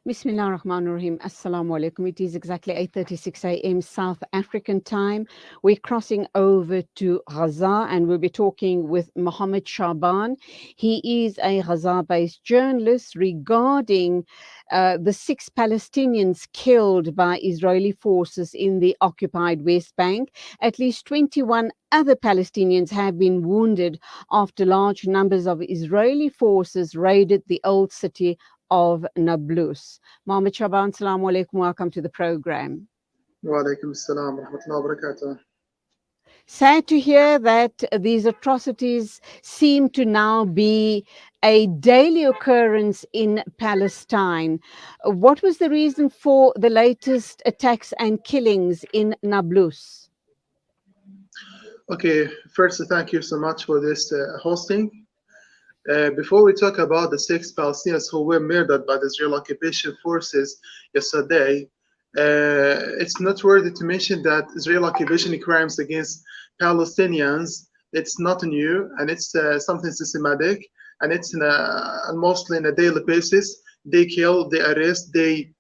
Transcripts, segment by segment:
Bismillah ar-Rahman ar-Rahim. Assalamu alaikum. It is exactly 8:36 a.m. South African time. We're crossing over to Gaza and we'll be talking with Mohammad Shaaban. He is a Gaza-based journalist regarding the 6 Palestinians killed by Israeli forces in the occupied West Bank. At least 21 other Palestinians have been wounded after large numbers of Israeli forces raided the old city of Nablus. Mohammad Shaaban, Assalamu alaikum, welcome to the program. Wa alaikum assalam wa rahmatullahi wa barakatuh. Sad to hear that these atrocities seem to now be a daily occurrence in Palestine. What was the reason for the latest attacks and killings in Nablus? Okay, first, thank you so much for this hosting. Before we talk about the 6 Palestinians who were murdered by the Israeli occupation forces yesterday, it's noteworthy to mention that Israeli occupation crimes against Palestinians, it's not new, and it's something systematic, and it's mostly on a daily basis. They kill, they arrest, they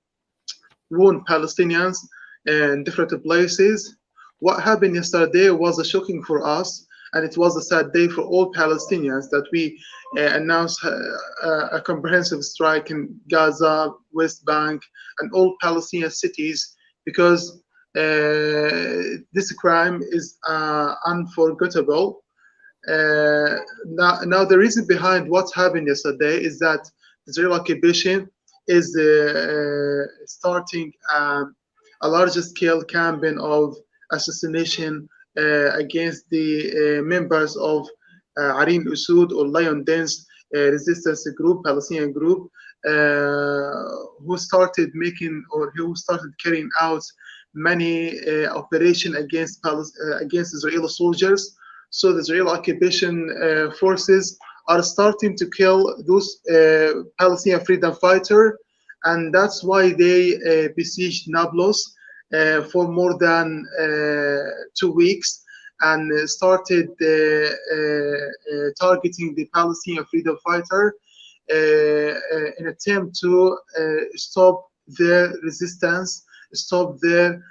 wound Palestinians in different places. What happened yesterday was shocking for us, and it was a sad day for all Palestinians that we announced a comprehensive strike in Gaza, West Bank, and all Palestinian cities because this crime is unforgettable. Now, the reason behind what happened yesterday is that the Israeli occupation is starting a large scale campaign of assassination against the members of Arin Usud or Lion Dance resistance group, Palestinian group, who started making or who started carrying out many operations against Israeli soldiers. So the Israeli occupation forces are starting to kill those Palestinian freedom fighters, and that's why they besieged Nablus for more than 2 weeks and started targeting the Palestinian freedom fighter in attempt to stop their resistance, stop their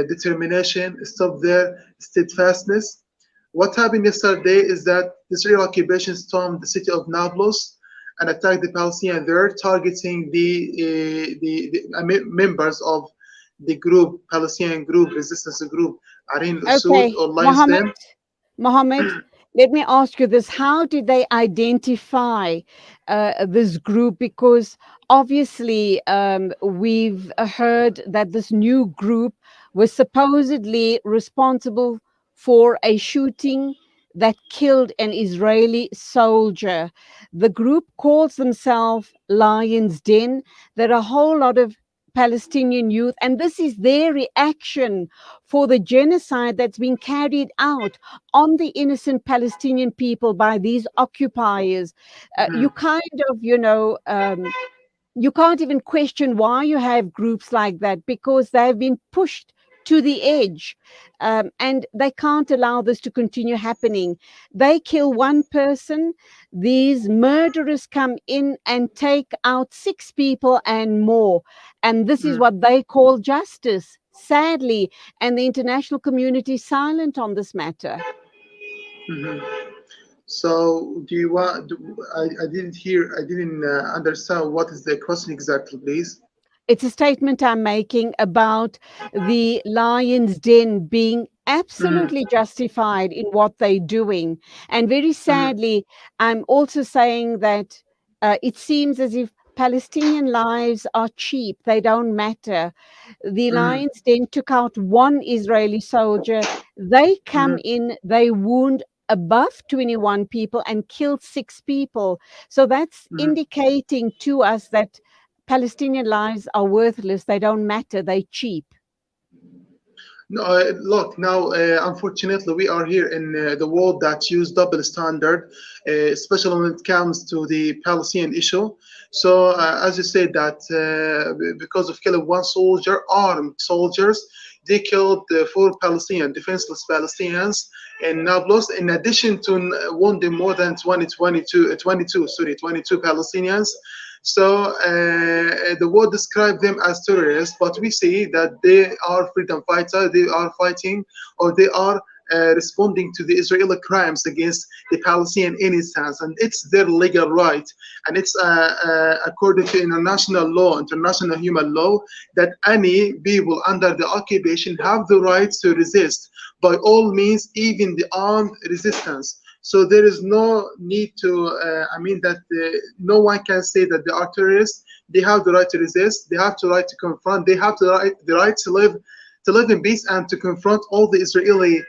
determination, stop their steadfastness. What happened yesterday is that the Israeli occupation stormed the city of Nablus and attacked the Palestinians there, targeting the members of the group, Palestinian group, resistance group, Arin Usud Okay, or Lions Den. Mohammed, let me ask you this. How did they identify this group? Because obviously we've heard that this new group was supposedly responsible for a shooting that killed an Israeli soldier. The group calls themselves Lions Den. There are a whole lot of Palestinian youth, and this is their reaction for the genocide that's been carried out on the innocent Palestinian people by these occupiers. You kind of, you can't even question why you have groups like that because they've been pushed to the edge, and they can't allow this to continue happening. They kill one person, these murderers come in and take out 6 people and more, and this is what they call justice, sadly, and the international community is silent on this matter. So, do you want? I didn't hear. I didn't understand what is the question exactly, please. It's a statement I'm making about the Lion's Den being absolutely justified in what they're doing. And very sadly, I'm also saying that it seems as if Palestinian lives are cheap, they don't matter. The Lion's Den took out one Israeli soldier, they come in, they wound above 21 people and killed 6 people. So that's indicating to us that Palestinian lives are worthless. They don't matter. They're cheap. No, look, now, unfortunately, we are here in the world that use double standard, especially when it comes to the Palestinian issue. So, as you said, that because of killing one soldier, armed soldiers, they killed four Palestinian, defenseless Palestinians in Nablus, in addition to wounding more than 22 Palestinians. So the world described them as terrorists, but we see that they are freedom fighters. They are fighting, or they are responding to the Israeli crimes against the Palestinian innocents, and it's their legal right, and it's according to international law, international human law, that any people under the occupation have the right to resist by all means, even the armed resistance. So there is no need to, I mean, that no one can say that they are terrorists. They have the right to resist. They have the right to confront. They have the right to live in peace and to confront all the Israeli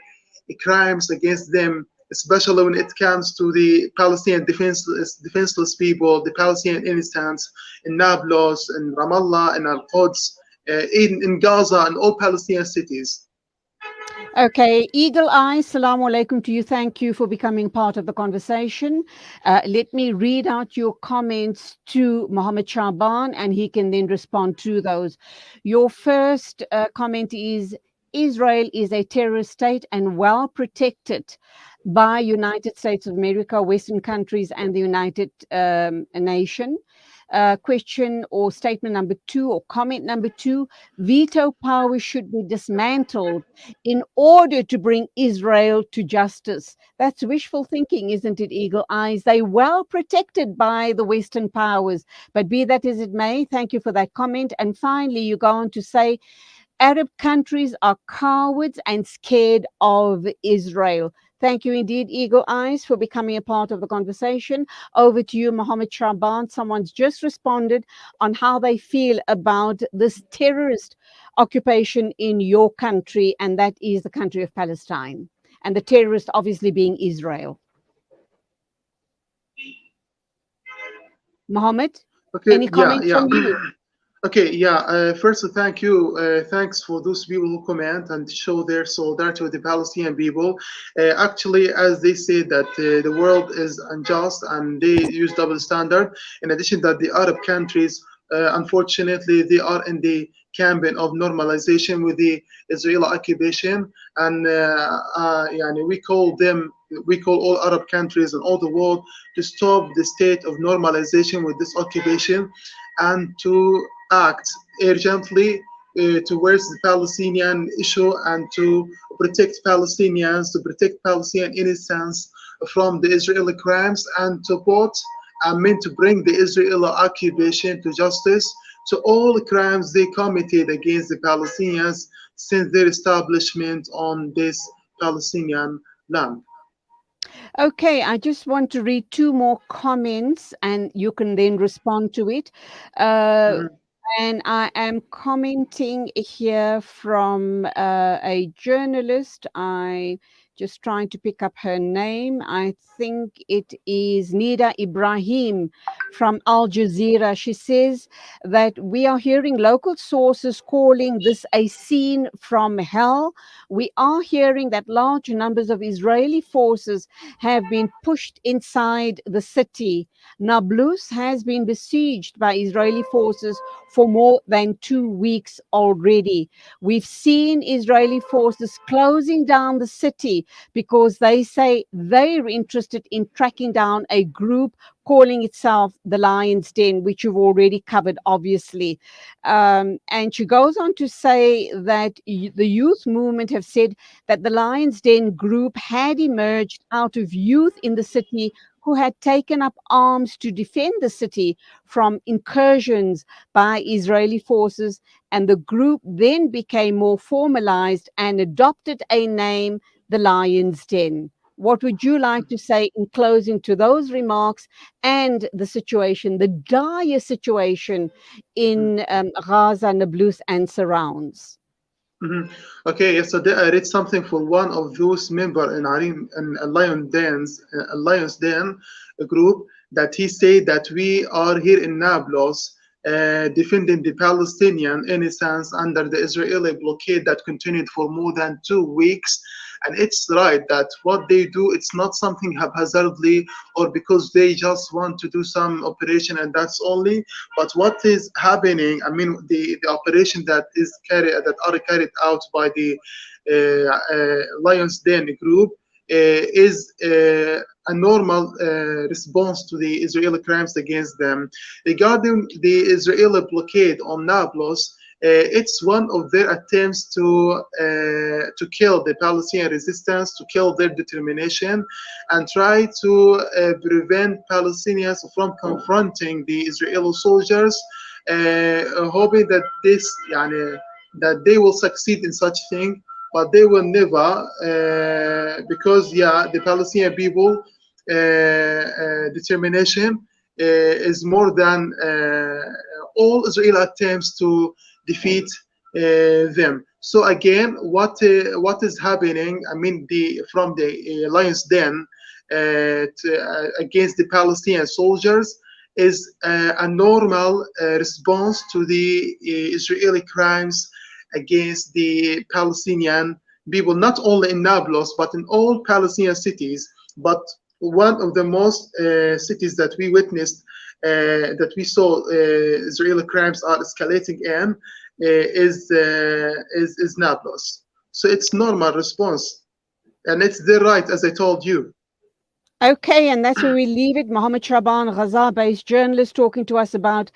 crimes against them, especially when it comes to the Palestinian defenseless people, the Palestinian innocents in Nablus, in Ramallah, in Al-Quds, in Gaza, and all Palestinian cities. Okay, Eagle Eye, Assalamu alaikum to you. Thank you for becoming part of the conversation. Let me read out your comments to Mohammad Shaaban and he can then respond to those. Your first comment is Israel is a terrorist state and well protected by United States of America, Western countries, and the United Nation. Question or statement number two or comment number two, veto power should be dismantled in order to bring Israel to justice. That's wishful thinking, isn't it, Eagle Eyes? They're well protected by the Western powers. But be that as it may, thank you for that comment. And finally, you go on to say, Arab countries are cowards and scared of Israel. Thank you indeed, Eagle Eyes, for becoming a part of the conversation. Over to you, Mohammad Shaaban. Someone's just responded on how they feel about this terrorist occupation in your country, and that is the country of Palestine. And the terrorist obviously being Israel. Mohammed, Okay, any yeah, comments yeah. from you? Okay, yeah. First, thank you. Thanks for those people who comment and show their solidarity with the Palestinian people. Actually, as they say that the world is unjust and they use double standard. In addition, that the Arab countries, unfortunately, they are in the campaign of normalization with the Israeli occupation, and yani we call all Arab countries and all the world to stop the state of normalization with this occupation and to act urgently towards the Palestinian issue and to protect Palestinians, to protect Palestinian innocents from the Israeli crimes, and to put, I mean, to bring the Israeli occupation to justice to all the crimes they committed against the Palestinians since their establishment on this Palestinian land. Okay, I just want to read two more comments and you can then respond to it. Uh, Mhm. and I am commenting here from a journalist. I just trying to pick up her name. I think it is Nida Ibrahim from Al Jazeera. She says that we are hearing local sources calling this a scene from hell. We are hearing that large numbers of Israeli forces have been pushed inside the city. Nablus has been besieged by Israeli forces for more than 2 weeks already. We've seen Israeli forces closing down the city because they say they're interested in tracking down a group calling itself the Lion's Den, which you've already covered, obviously. And she goes on to say that the youth movement have said that the Lion's Den group had emerged out of youth in the city who had taken up arms to defend the city from incursions by Israeli forces, and the group then became more formalized and adopted a name, the Lion's Den. What would you like to say in closing to those remarks and the situation, the dire situation in Gaza, Nablus, and surrounds? Mhm. Okay, yesterday I read something for one of those member in Alliance Den group, that he said that we are here in Nablus defending the Palestinian innocents under the Israeli blockade that continued for more than 2 weeks. And it's right that what they do, it's not something haphazardly or because they just want to do some operation and that's only. But what is happening, I mean, the operation that are carried out by the Lions Den group is a normal response to the Israeli crimes against them. Regarding the Israeli blockade on Nablus, it's one of their attempts to kill the Palestinian resistance, to kill their determination, and try to prevent Palestinians from confronting the Israeli soldiers, hoping that that they will succeed in such thing, but they will never, because the Palestinian people determination is more than all Israeli attempts to defeat them. So again, what is happening? I mean, from the Lions Den against the Palestinian soldiers is a normal response to the Israeli crimes against the Palestinian people, not only in Nablus, but in all Palestinian cities. But one of the most cities that we witnessed, that we saw Israeli crimes are escalating in, is Nablus. So it's normal response, and it's their right, as I told you. Okay, and that's where we leave it. Mohammad Shaaban, Gaza-based journalist, talking to us about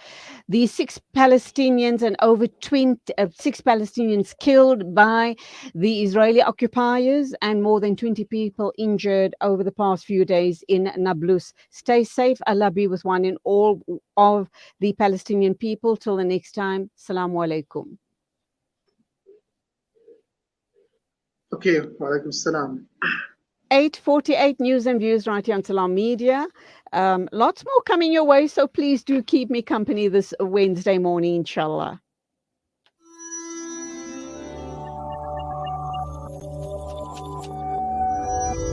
the 6 Palestinians and over 6 Palestinians killed by the Israeli occupiers and more than 20 people injured over the past few days in Nablus. Stay safe. Allah be with one and all of the Palestinian people. Till the next time. Assalamu alaikum. Okay, wa alaikum salam. 8:48 news and views right here on Salam Media. Lots more coming your way, so please do keep me company this Wednesday morning, inshallah.